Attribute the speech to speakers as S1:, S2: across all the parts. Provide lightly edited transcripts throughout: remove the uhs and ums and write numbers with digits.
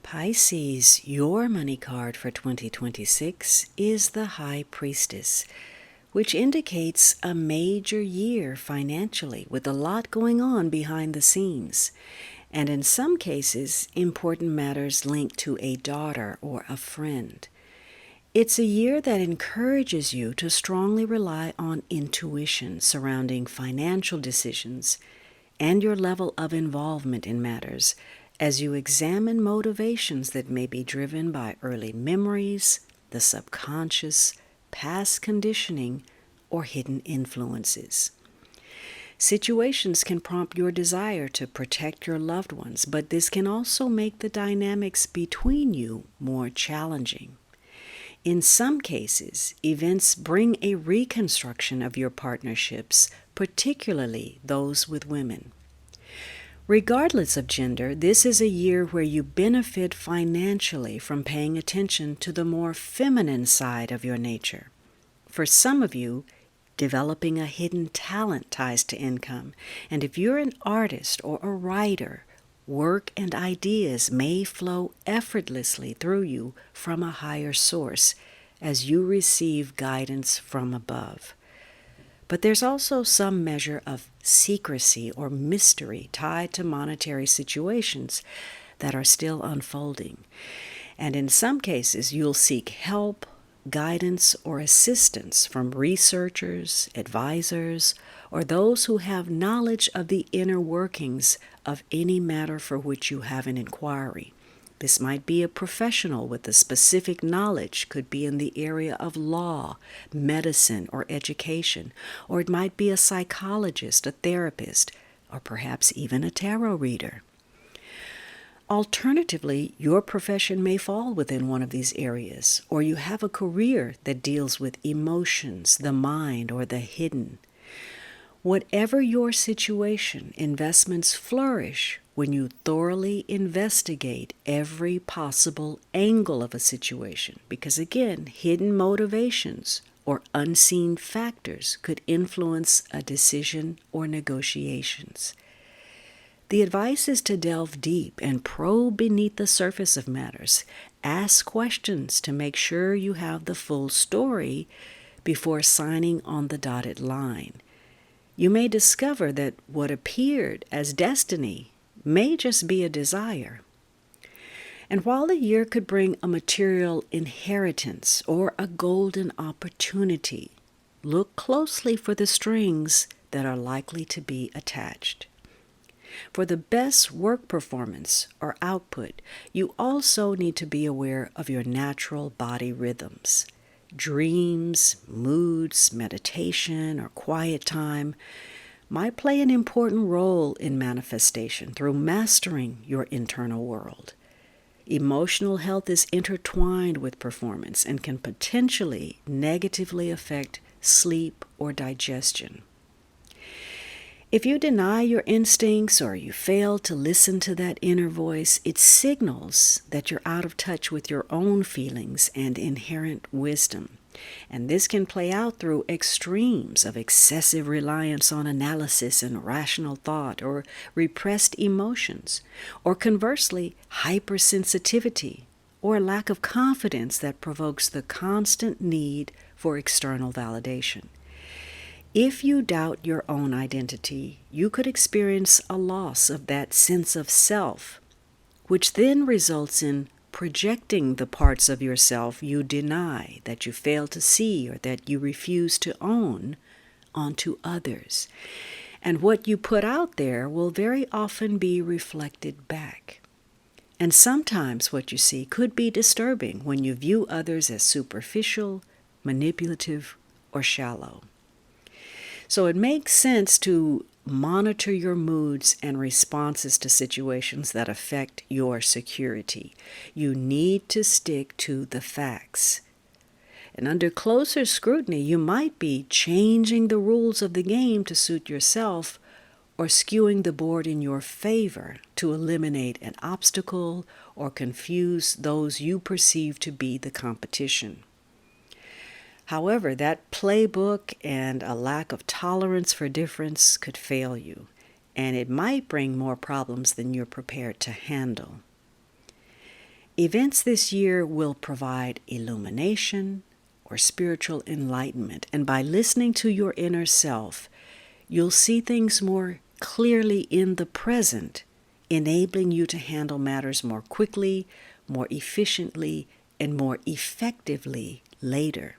S1: Pisces, your money card for 2026 is the High Priestess, which indicates a major year financially with a lot going on behind the scenes, and in some cases, important matters linked to a daughter or a friend. It's a year that encourages you to strongly rely on intuition surrounding financial decisions and your level of involvement in matters as you examine motivations that may be driven by early memories, the subconscious, past conditioning, or hidden influences. Situations can prompt your desire to protect your loved ones, but this can also make the dynamics between you more challenging. In some cases, events bring a reconstruction of your partnerships, particularly those with women. Regardless of gender, this is a year where you benefit financially from paying attention to the more feminine side of your nature. For some of you, developing a hidden talent ties to income, and if you're an artist or a writer, work and ideas may flow effortlessly through you from a higher source as you receive guidance from above. But there's also some measure of secrecy or mystery tied to monetary situations that are still unfolding. And in some cases, you'll seek help, guidance, or assistance from researchers, advisors, or those who have knowledge of the inner workings of any matter for which you have an inquiry. This might be a professional with a specific knowledge, could be in the area of law, medicine, or education, or it might be a psychologist, a therapist, or perhaps even a tarot reader. Alternatively, your profession may fall within one of these areas, or you have a career that deals with emotions, the mind, or the hidden. Whatever your situation, investments flourish when you thoroughly investigate every possible angle of a situation, because again, hidden motivations or unseen factors could influence a decision or negotiations. The advice is to delve deep and probe beneath the surface of matters. Ask questions to make sure you have the full story before signing on the dotted line. You may discover that what appeared as destiny may just be a desire. And while the year could bring a material inheritance or a golden opportunity, look closely for the strings that are likely to be attached. For the best work performance or output, you also need to be aware of your natural body rhythms. Dreams, moods, meditation, or quiet time might play an important role in manifestation through mastering your internal world. Emotional health is intertwined with performance and can potentially negatively affect sleep or digestion. If you deny your instincts or you fail to listen to that inner voice, it signals that you're out of touch with your own feelings and inherent wisdom. And this can play out through extremes of excessive reliance on analysis and rational thought, or repressed emotions, or conversely, hypersensitivity, or a lack of confidence that provokes the constant need for external validation. If you doubt your own identity, you could experience a loss of that sense of self, which then results in projecting the parts of yourself you deny, that you fail to see, or that you refuse to own, onto others. And what you put out there will very often be reflected back. And sometimes what you see could be disturbing when you view others as superficial, manipulative, or shallow. So it makes sense to monitor your moods and responses to situations that affect your security. You need to stick to the facts. And under closer scrutiny, you might be changing the rules of the game to suit yourself, or skewing the board in your favor to eliminate an obstacle or confuse those you perceive to be the competition. However, that playbook and a lack of tolerance for difference could fail you, and it might bring more problems than you're prepared to handle. Events this year will provide illumination or spiritual enlightenment, and by listening to your inner self, you'll see things more clearly in the present, enabling you to handle matters more quickly, more efficiently, and more effectively later.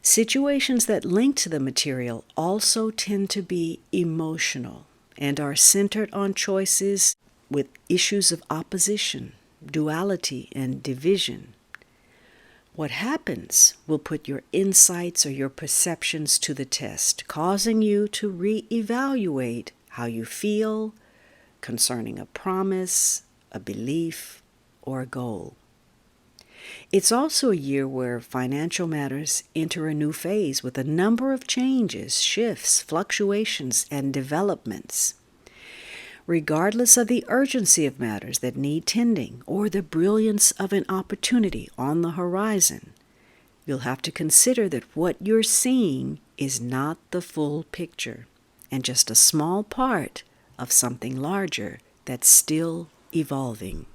S1: Situations that link to the material also tend to be emotional and are centered on choices with issues of opposition, duality, and division. What happens will put your insights or your perceptions to the test, causing you to reevaluate how you feel concerning a promise, a belief, or a goal. It's also a year where financial matters enter a new phase with a number of changes, shifts, fluctuations, and developments. Regardless of the urgency of matters that need tending or the brilliance of an opportunity on the horizon, you'll have to consider that what you're seeing is not the full picture and just a small part of something larger that's still evolving.